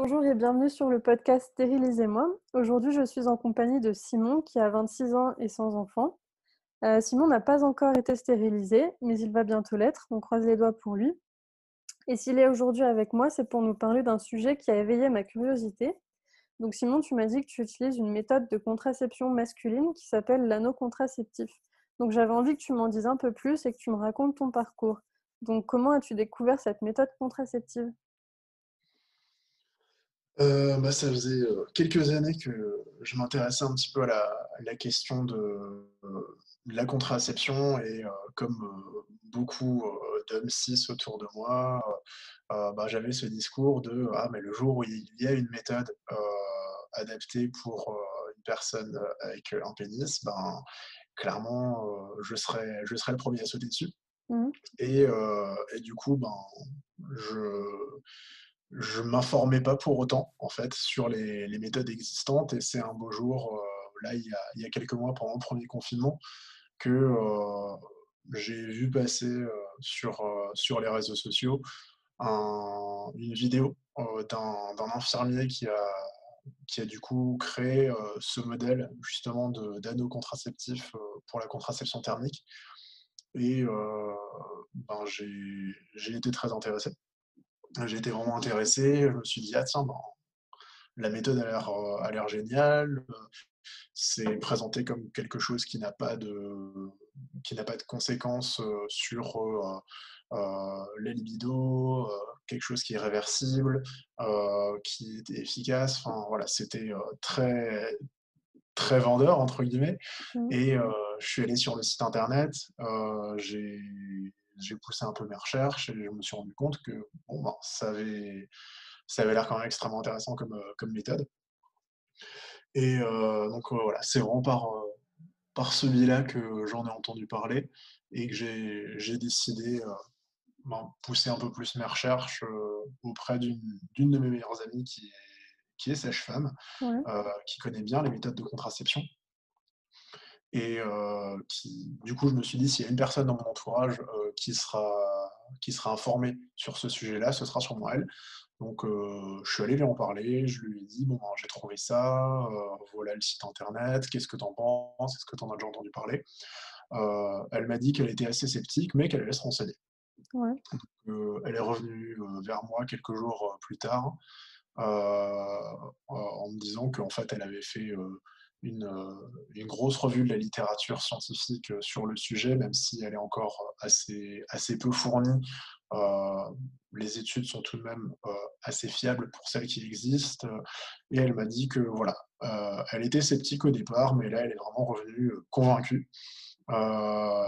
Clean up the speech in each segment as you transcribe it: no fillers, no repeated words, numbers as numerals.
Bonjour et bienvenue sur le podcast Stérilisez-moi. Aujourd'hui, je suis en compagnie de Simon qui a 26 ans et sans enfant. Simon n'a pas encore été stérilisé, mais il va bientôt l'être. On croise les doigts pour lui. Et s'il est aujourd'hui avec moi, c'est pour nous parler d'un sujet qui a éveillé ma curiosité. Donc Simon, tu m'as dit que tu utilises une méthode de contraception masculine qui s'appelle l'anneau contraceptif. Donc j'avais envie que tu m'en dises un peu plus et que tu me racontes ton parcours. Donc comment as-tu découvert cette méthode contraceptive? Ça faisait quelques années que je m'intéressais un petit peu à la question de la contraception et comme beaucoup d'hommes cis autour de moi, j'avais ce discours de «Ah mais le jour où il y a une méthode adaptée pour une personne avec un pénis, ben clairement je serai le premier à sauter dessus». Mhm. Et du coup, je je m'informais pas pour autant, en fait, sur les méthodes existantes et c'est un beau jour, là, il y a quelques mois, pendant le premier confinement, que, j'ai vu passer, sur les réseaux sociaux une vidéo, d'un infirmier qui a du coup créé, ce modèle justement d'anneau contraceptif, pour la contraception thermique et j'ai été très intéressé. J'ai été vraiment intéressé, je me suis dit: «Ah tiens, ben, la méthode a l'air géniale», c'est présenté comme quelque chose qui n'a pas de conséquences, sur, la libido, quelque chose qui est réversible, qui était efficace. Enfin voilà, c'était, très très «vendeur» entre guillemets Mhm. et je suis allé sur le site internet, j'ai poussé un peu mes recherches et je me suis rendu compte que bon, ben, ça avait l'air quand même extrêmement intéressant comme méthode et voilà, c'est vraiment par ce biais-là que j'en ai entendu parler et que j'ai décidé, pousser un peu plus mes recherches, auprès d'une de mes meilleures amies qui est sage-femme, Ouais. qui connaît bien les méthodes de contraception et qui du coup, je me suis dit: «S'il y a une personne dans mon entourage, qui sera informée sur ce sujet-là, ce sera sûrement elle». Donc je suis allé lui en parler, je lui ai dit: «Bon, ben, j'ai trouvé ça, voilà le site internet, qu'est-ce que tu en penses? Est-ce que tu en as déjà entendu parler?» Elle m'a dit qu'elle était assez sceptique, mais qu'elle allait se renseigner. Ouais. Elle est revenue, vers moi quelques jours, plus tard, en me disant qu'en fait, elle avait fait, une grosse revue de la littérature scientifique, sur le sujet, même si elle est encore, assez peu fournie. Les études sont tout de même, assez fiables pour celles qui existent, et elle m'a dit que voilà, elle était sceptique au départ, mais là, elle est vraiment revenue, convaincue. Heu,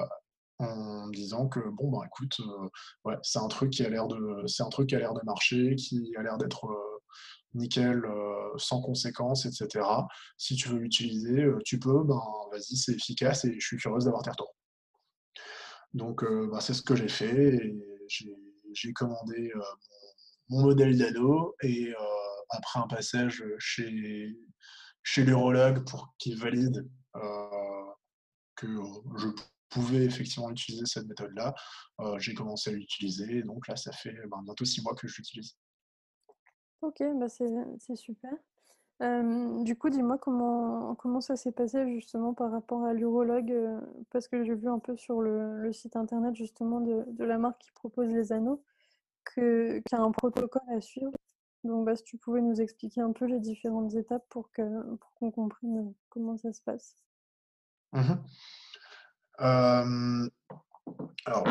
En me disant que bon, ben, écoute, ouais, c'est un truc qui a l'air de marcher, qui a l'air d'être, nickel, sans conséquence et cetera. Si tu veux l'utiliser, tu peux, ben, vas-y, c'est efficace et je suis curieuse d'avoir tes retours. Donc c'est ce que j'ai fait et j'ai commandé, mon modèle d'anneau et après un passage, chez l'urologue pour qu'il valide, que, je pouvais effectivement utiliser cette méthode-là. J'ai commencé à l'utiliser, donc là, ça fait, bientôt 6 mois que je l'utilise. OK, bah, c'est super. Du coup, dis-moi comment ça s'est passé justement par rapport à l'urologue, parce que j'ai vu un peu sur le site internet justement de la marque qui propose les anneaux qu'il y a un protocole à suivre. Donc, bah, si tu pouvais nous expliquer un peu les différentes étapes pour qu'on comprenne, comment ça se passe? Mmh. Hem, alors,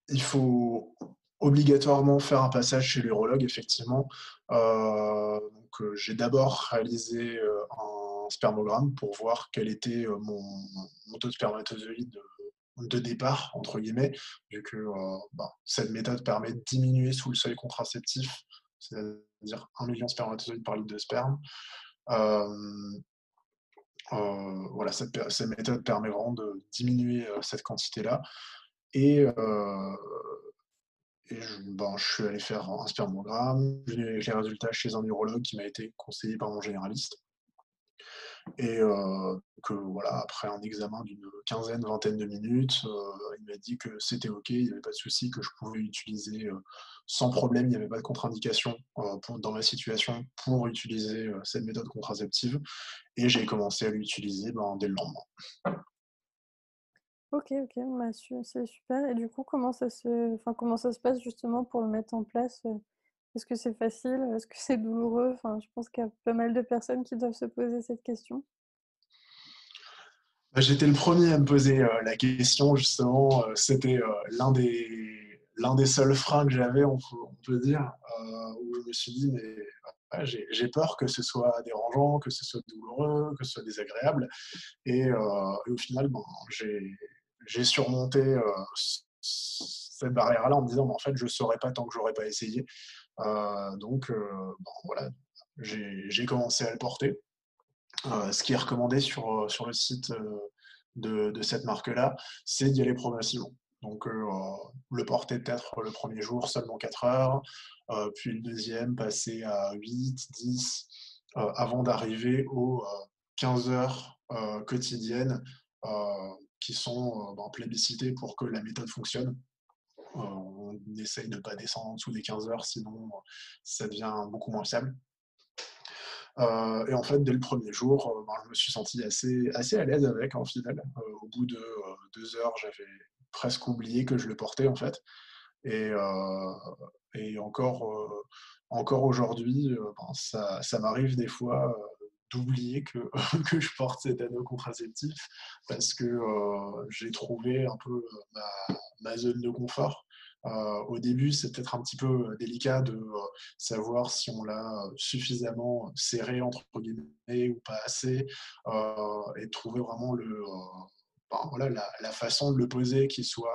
il faut obligatoirement faire un passage chez l'urologue effectivement. J'ai d'abord réalisé, un spermogramme pour voir quel était, mon taux de spermatozoïdes, «de départ» entre guillemets, vu que, cette méthode permet de diminuer sous le seuil contraceptif, c'est-à-dire 1 million de spermatozoïdes par litre de sperme. Hem, voilà, cette méthode permet vraiment de diminuer, cette quantité-là et je suis allé faire un spermogramme, je suis venu avec les résultats chez un urologue qui m'a été conseillé par mon généraliste Et que voilà, après un examen d'une quinzaine, vingtaine de minutes, il m'a dit que c'était OK, il y avait pas de souci, que je pouvais utiliser, sans problème, il n'y avait pas de contre-indication, dans ma situation pour utiliser, cette méthode contraceptive et j'ai commencé à l'utiliser, ben, dès le lendemain. OK, OK, bah, c'est super et du coup, comment ça se passe justement pour le mettre en place? Est-ce que c'est facile? Est-ce que c'est douloureux? Enfin, je pense qu'il y a pas mal de personnes qui doivent se poser cette question. Bah, j'étais le premier à me poser, la question justement, c'était, l'un des seuls freins que j'avais, on peut dire, où je me suis dit: «Mais ouais, j'ai peur que ce soit dérangeant, que ce soit douloureux, que ce soit désagréable» et au final, ben, j'ai surmonté, cette barrière-là en me disant: «Mais en fait, je saurais pas tant que j'aurais pas essayé». Donc bon voilà, j'ai commencé à le porter. Ce qui est recommandé sur le site, de cette marque-là, c'est d'y aller progressivement. Donc le porter peut-être le premier jour seulement 4 heures, puis le deuxième passer à 8, 10, avant d'arriver aux, 15 heures, quotidiennes, qui sont, ben, plébiscitées pour que la méthode fonctionne. On essaye de ne pas descendre en dessous des 15 heures, sinon, ça devient beaucoup moins fiable. Et en fait, dès le premier jour, ben, je me suis senti assez à l'aise avec, en final. Au bout de, 2 heures, j'avais presque oublié que je le portais, en fait et encore aujourd'hui, ben, ça m'arrive des fois, d'oublier que que je porte cet anneau contraceptif parce que, j'ai trouvé un peu, ma zone de confort. Au début, c'est peut-être un petit peu, délicat de, savoir si on l'a, suffisamment «serré» entre guillemets ou pas assez, et de trouver vraiment ben, voilà la façon de le poser qui soit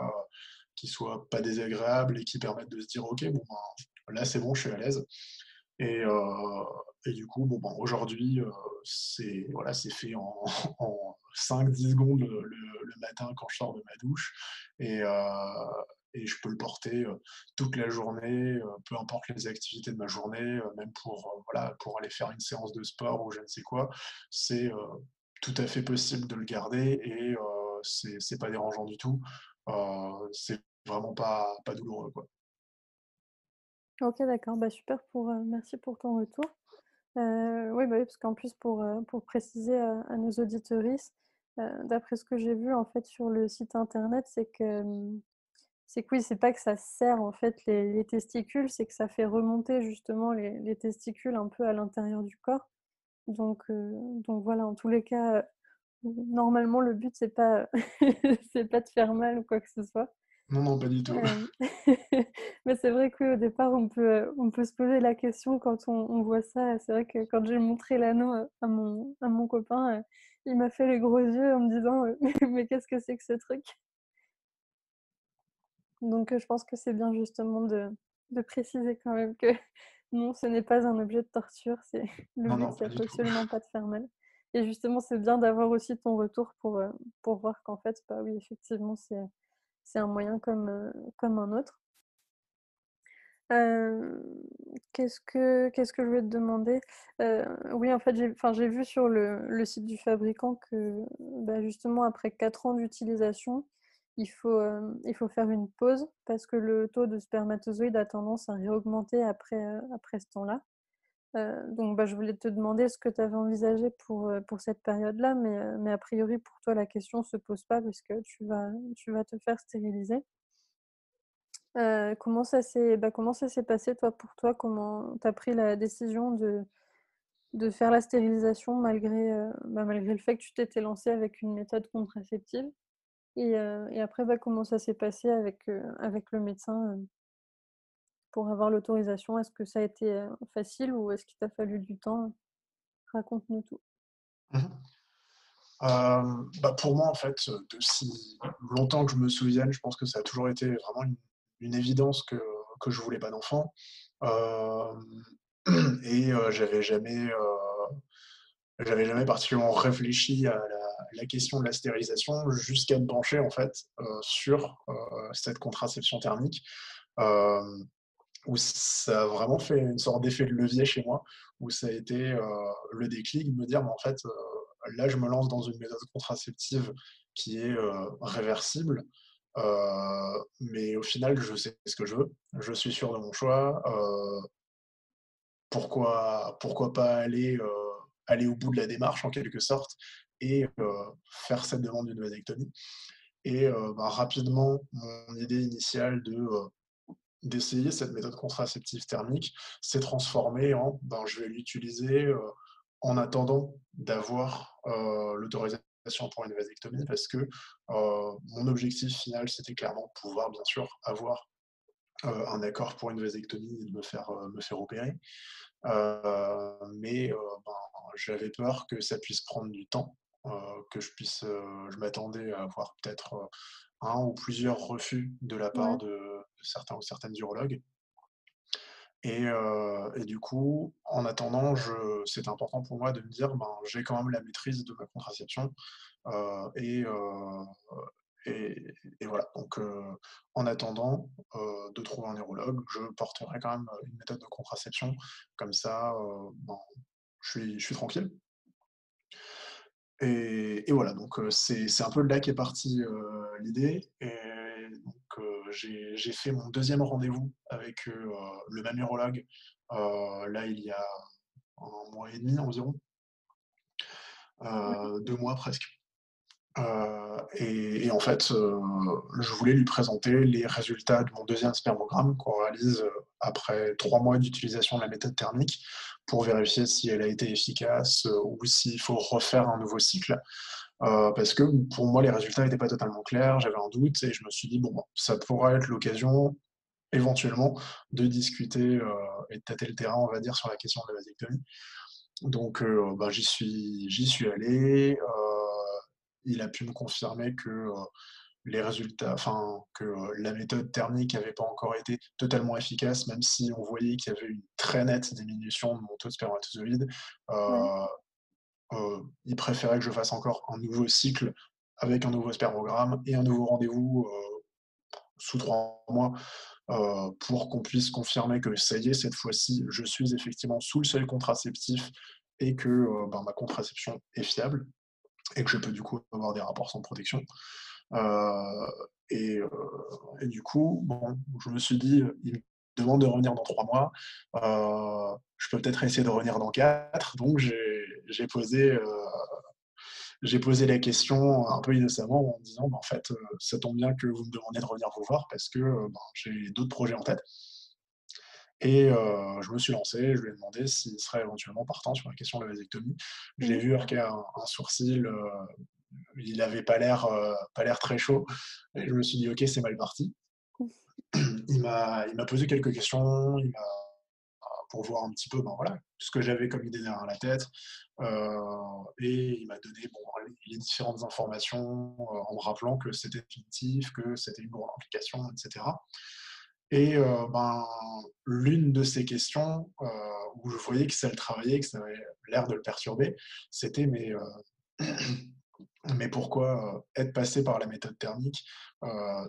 pas désagréable et qui permette de se dire: «OK, bon, ben, là, c'est bon, je suis à l'aise» et heu et du coup, bon, ben, aujourd'hui, c'est voilà, c'est fait en en 5-10 secondes, le matin quand je sors de ma douche et je peux le porter, toute la journée, peu importe les activités de ma journée, même pour, voilà, pour aller faire une séance de sport ou je ne sais quoi. C'est, tout à fait possible de le garder et c'est pas dérangeant du tout. C'est vraiment pas douloureux, quoi. OK, d'accord, bah, super merci pour ton retour. Oui, bah, oui, parce qu'en plus pour préciser à nos auditeuristes, d'après ce que j'ai vu en fait sur le site internet, c'est que oui, c'est pas que ça serre en fait les testicules, c'est que ça fait remonter justement les testicules un peu à l'intérieur du corps. Donc voilà, en tous les cas, normalement le but c'est pas c'est pas de faire mal ou quoi que ce soit. Non, non, pas du tout. Hem, mais c'est vrai qu'au départ, on peut se poser la question quand on voit ça. C'est vrai que quand j'ai montré l'anneau, à mon copain, il m'a fait les gros yeux en me disant: «Mais qu'est-ce que c'est que ce truc?» Donc je pense que c'est bien justement de préciser quand même que non, ce n'est pas un objet de torture, c'est le Non, but, non, c'est pas du tout. absolument pas de faire mal et justement, c'est bien d'avoir aussi ton retour pour voir qu'en fait, bah, oui, effectivement, c'est un moyen comme un autre. Hem, qu'est-ce que je voulais te demander? Oui, en fait, j'ai vu sur le site du fabricant que, bah, justement après 4 ans d'utilisation, il faut faire une pause parce que le taux de spermatozoïdes a tendance à réaugmenter après ce temps-là. Donc bah, je voulais te demander ce que tu avais envisagé pour cette période-là, mais a priori pour toi la question se pose pas puisque tu vas te faire stériliser. Comment ça s'est passé toi pour toi? Comment tu as pris la décision de faire la stérilisation malgré le fait que tu t'étais lancée avec une méthode contraceptive? Et après, bah, comment ça s'est passé avec le médecin, pour avoir l'autorisation? Est-ce que ça a été, facile ou est-ce qu'il t'a fallu du temps? Raconte-nous tout. Mmh. Bah, pour moi, en fait, de si longtemps que je me souvienne, je pense que ça a toujours été vraiment une évidence que je voulais pas d'enfant. Hem et j'avais jamais particulièrement réfléchi à la question de la stérilisation jusqu'à me pencher, en fait, sur, cette contraception thermique, hem, où ça a vraiment fait une sorte d'effet de levier chez moi, où ça a été, le déclic de me dire: «Mais en fait, là, je me lance dans une méthode contraceptive qui est réversible, mais au final, je sais ce que je veux. Je suis sûr de mon choix. Pourquoi pas aller au bout de la démarche en quelque sorte et faire cette demande d'une vasectomie et rapidement, mon idée initiale d'essayer cette méthode contraceptive thermique s'est transformée en, ben, je vais l'utiliser, en attendant d'avoir, l'autorisation pour une vasectomie parce que, mon objectif final, c'était clairement pouvoir bien sûr avoir, un accord pour une vasectomie et de me faire opérer. Mais ben, j'avais peur que ça puisse prendre du temps, que je m'attendais à avoir peut-être, 1 ou plusieurs refus de la part Ouais. de certains ou certaines urologues et du coup, en attendant, c'est important pour moi de me dire: «Ben, j'ai quand même la maîtrise de ma contraception», heu et heu et et voilà, donc en attendant, de trouver un urologue, je porterai quand même, une méthode de contraception. Comme ça, ben, je suis tranquille et voilà, donc c'est un peu de là qu'est partie, l'idée et donc j'ai fait mon deuxième rendez-vous avec, le même urologue, là, il y a 1 mois et demi environ, Ouais. 2 mois presque. Et en fait, je voulais lui présenter les résultats de mon deuxième spermogramme qu'on réalise, après 3 mois d'utilisation de la méthode thermique pour vérifier si elle a été efficace, ou s'il faut refaire un nouveau cycle. Parce que pour moi, les résultats n'étaient pas totalement clairs, j'avais un doute et je me suis dit: «Bon, ça pourra être l'occasion éventuellement de discuter, et de tâter le terrain, on va dire, sur la question de la vasectomie». Donc bah, j'y suis allé, il a pu me confirmer que, les résultats enfin, que, la méthode thermique n'avait pas encore été totalement efficace, même si on voyait qu'il y avait une très nette diminution de mon taux de spermatozoïdes. Ouais. Il préférait que je fasse encore un nouveau cycle avec un nouveau spermogramme et un nouveau rendez-vous, sous 3 mois, pour qu'on puisse confirmer que ça y est, cette fois-ci, je suis effectivement sous le seuil contraceptif et que, ben, ma contraception est fiable et que je peux du coup avoir des rapports sans protection. Heu et heu et du coup, bon, je me suis dit, «Il me demande de revenir dans 3 mois, je peux peut-être essayer de revenir dans 4». Donc j'ai posé, j'ai posé la question un peu innocemment en me disant: «Bah, en fait, ça tombe bien que vous me demandiez de revenir vous voir parce que, ben, j'ai d'autres projets en tête». Et je me suis lancé, je lui ai demandé s'il serait éventuellement partant sur la question de la vasectomie. J'ai Mmh. vu arquer un sourcil, il avait pas l'air très chaud et je me suis dit: «OK, c'est mal parti». Il m'a posé quelques questions, il m'a pour voir un petit peu, ben, voilà, ce que j'avais comme idée derrière la tête, et il m'a donné, bon, les différentes informations, en me rappelant que c'était définitif, que c'était une bonne implication et cetera et ben, l'une de ces questions, où je voyais que ça le travaillait, que ça avait l'air de le perturber, c'était: «Mais pourquoi, être passé par la méthode thermique?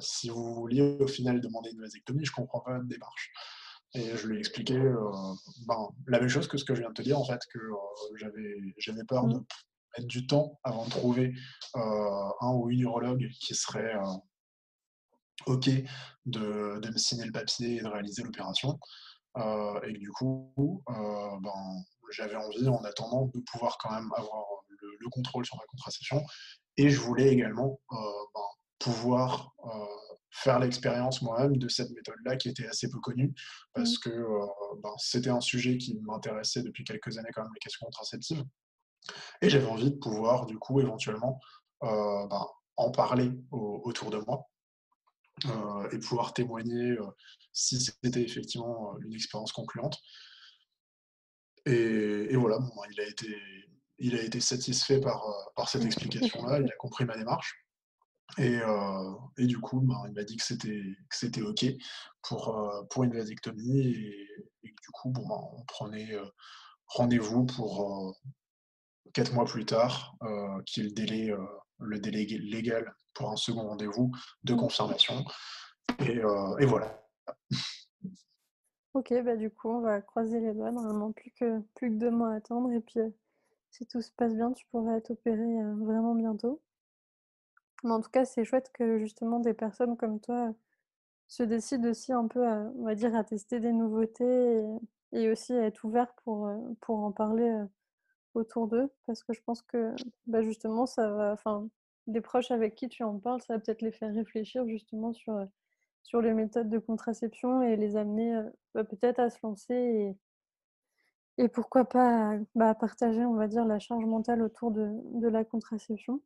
Si vous vouliez au final demander une vasectomie, je comprends pas votre démarche». Et je lui ai expliqué, ben, la même chose que ce que je viens de te dire en fait, que, j'avais peur de Mmh. mettre du temps avant de trouver, un ou une urologue qui serait, OK de me signer le papier et de réaliser l'opération. Et que du coup, ben, j'avais envie en attendant de pouvoir quand même avoir le contrôle sur ma contraception et je voulais également, ben, pouvoir, faire l'expérience moi-même de cette méthode-là qui était assez peu connue Mmh. parce que, ben, c'était un sujet qui m'intéressait depuis quelques années quand même, les questions contraceptives et j'avais envie de pouvoir du coup éventuellement, ben, en parler autour de moi, et pouvoir témoigner, si c'était effectivement, une expérience concluante et voilà, bon, il a été satisfait par cette explication-là, il a compris ma démarche et du coup, ben, il m'a dit que c'était OK pour une vasectomie et que du coup, bon, ben, on prenait, rendez-vous pour, 4 mois plus tard, qui est le délai légal pour un second rendez-vous de Mmh. confirmation et voilà. OK, bah, du coup, on va croiser les doigts. Normalement, plus que 2 mois à attendre et puis, si tout se passe bien, tu pourrais être opérée, vraiment bientôt. Mais en tout cas, c'est chouette que justement des personnes comme toi, se décident aussi un peu à, on va dire, à tester des nouveautés et aussi à être ouverts pour en parler, autour d'eux. Parce que je pense que, bah, justement, ça va enfin, des proches avec qui tu en parles, ça va peut-être les faire réfléchir justement sur les méthodes de contraception et les amener, bah, peut-être à se lancer et pourquoi pas, bah, partager, on va dire, la charge mentale autour de la contraception.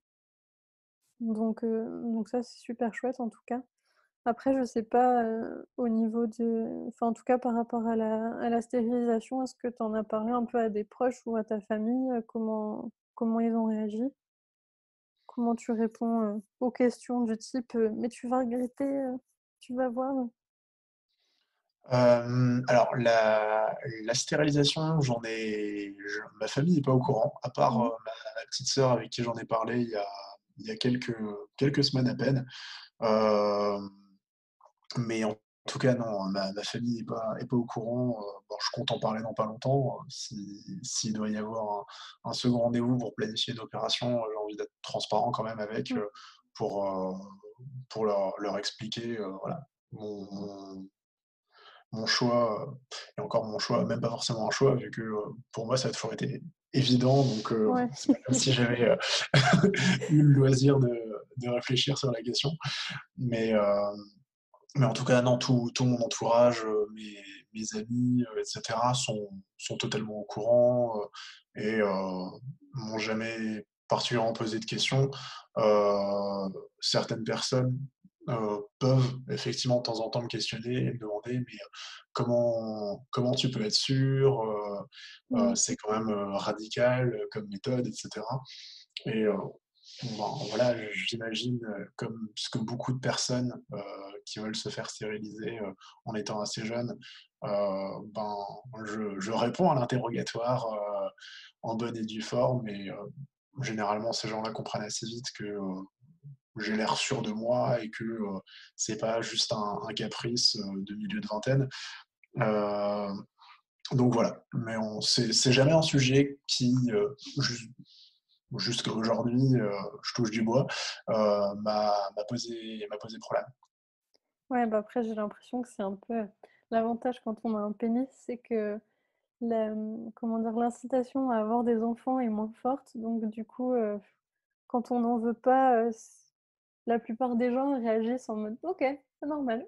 Donc ça, c'est super chouette en tout cas. Après, je sais pas, au niveau de enfin, en tout cas, par rapport à la stérilisation, est-ce que tu en as parlé un peu à des proches ou à ta famille? Comment ils ont réagi? Comment tu réponds, aux questions du type, «Mais tu vas regretter, tu vas voir». Alors la stérilisation, ma famille n'est pas au courant, à part, Mmh. ma petite sœur avec qui j'en ai parlé il y a quelques semaines à peine. Hem, mais en tout cas non, ma famille est pas au courant, bon je compte en parler dans pas longtemps, s'il doit y avoir un second rendez-vous pour planifier une opération, j'ai envie d'être transparent quand même avec, Mmh. pour, pour leur expliquer, voilà, mon mon choix, et encore mon choix, même pas forcément un choix vu que, pour moi ça a toujours été évident donc Ouais. c'est pas comme si j'avais, eu le loisir de réfléchir sur la question. Mais, mais en tout cas non, tout mon entourage, mes amis, et cetera sont totalement au courant, et m'ont jamais particulièrement posé de questions. Certaines personnes, peuvent effectivement de temps en temps me questionner et me demander: «Mais, comment tu peux être sûr? Mmh. C'est quand même, radical, comme méthode» et cetera. Et bon, voilà, j'imagine, comme ce que beaucoup de personnes, qui veulent se faire stériliser, en étant assez jeunes, ben, je réponds à l'interrogatoire, en bonne et due forme, et généralement ces gens-là comprennent assez vite que, j'ai l'air sûr de moi et que, c'est pas juste un caprice, de milieu de vingtaine. Heu, donc voilà, mais c'est jamais un sujet qui, jusqu'à aujourd'hui, je touche du bois, m'a posé problème. Ouais, bah, après, j'ai l'impression que c'est un peu, l'avantage quand on a un pénis, c'est que comment dire? L'incitation à avoir des enfants est moins forte, donc du coup, quand on n'en veut pas, la plupart des gens réagissent en mode: «OK, c'est normal.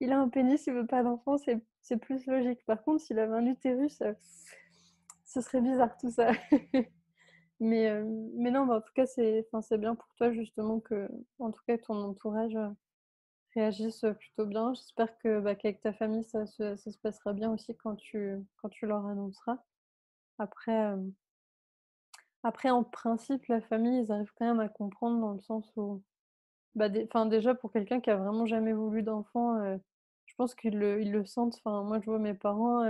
Il a un pénis, il veut pas d'enfant, c'est plus logique». Par contre, s'il avait un utérus, ce serait bizarre tout ça. Mais non, bah, en tout cas, c'est bien pour toi justement que, en tout cas, ton entourage, réagisse, plutôt bien. J'espère que, bah, qu'avec ta famille, ça se passera bien aussi quand tu leur annonceras. Après, après en principe, la famille, ils arrivent quand même à comprendre dans le sens où bah, enfin, déjà pour quelqu'un qui a vraiment jamais voulu d'enfant, je pense ils le sentent. Enfin, moi, je vois mes parents,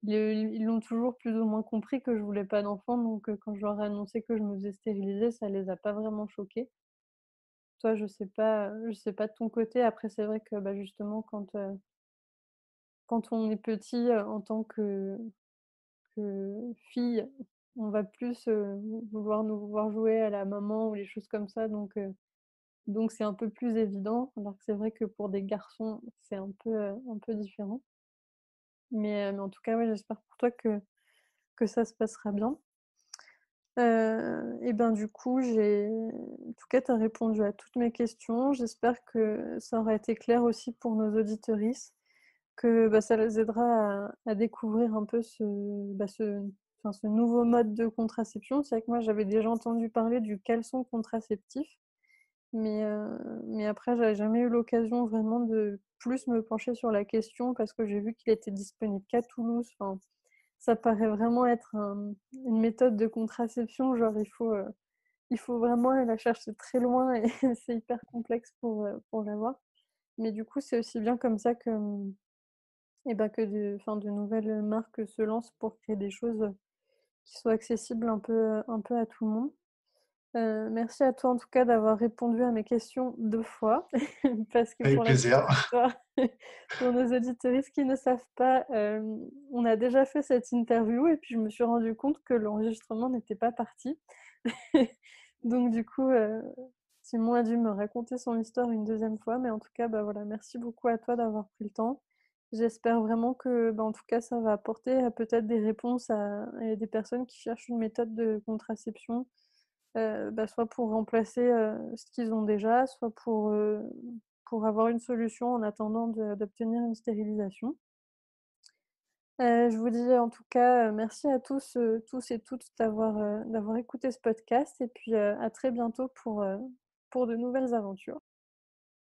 ils l'ont toujours plus ou moins compris que je voulais pas d'enfant, donc quand je leur ai annoncé que je me faisais stériliser, ça les a pas vraiment choqués. Toi, je sais pas de ton côté. Après, c'est vrai que, bah, justement, quand on est petit, en tant que fille, on va plus, vouloir nous voir jouer à la maman ou les choses comme ça, donc c'est un peu plus évident, alors que c'est vrai que pour des garçons, c'est un peu différent. Mais en tout cas, ouais, j'espère pour toi que ça se passera bien. Et ben, du coup, en tout cas, tu as répondu à toutes mes questions. J'espère que ça aura été clair aussi pour nos auditorices, que, bah, ça les aidera à découvrir un peu enfin, ce nouveau mode de contraception. C'est vrai que moi, j'avais déjà entendu parler du caleçon contraceptif. Mais, mais après, j'avais jamais eu l'occasion vraiment de plus me pencher sur la question parce que j'ai vu qu'il était disponible qu'à Toulouse. Enfin, ça paraît vraiment être une méthode de contraception, genre il faut vraiment aller la chercher très loin et c'est hyper complexe pour l'avoir. Mais du coup, c'est aussi bien comme ça que, et bah, que enfin, de nouvelles marques se lancent pour créer des choses, qui soient accessibles un peu à tout le monde. Merci à toi en tout cas d'avoir répondu à mes questions 2 fois. Parce que Avec pour la petite plaisir. histoire, pour nos auditeuristes qui ne savent pas, on a déjà fait cette interview et puis je me suis rendu compte que l'enregistrement n'était pas parti. Donc du coup, Simon a dû me raconter son histoire une deuxième fois, mais en tout cas, bah, voilà, merci beaucoup à toi d'avoir pris le temps. J'espère vraiment que, bah, en tout cas, ça va apporter, peut-être des réponses à des personnes qui cherchent une méthode de contraception, bah, soit pour remplacer, ce qu'ils ont déjà, soit pour avoir une solution en attendant d'obtenir une stérilisation. Je vous dis en tout cas, merci à tous et toutes d'avoir écouté ce podcast et puis, à très bientôt pour de nouvelles aventures.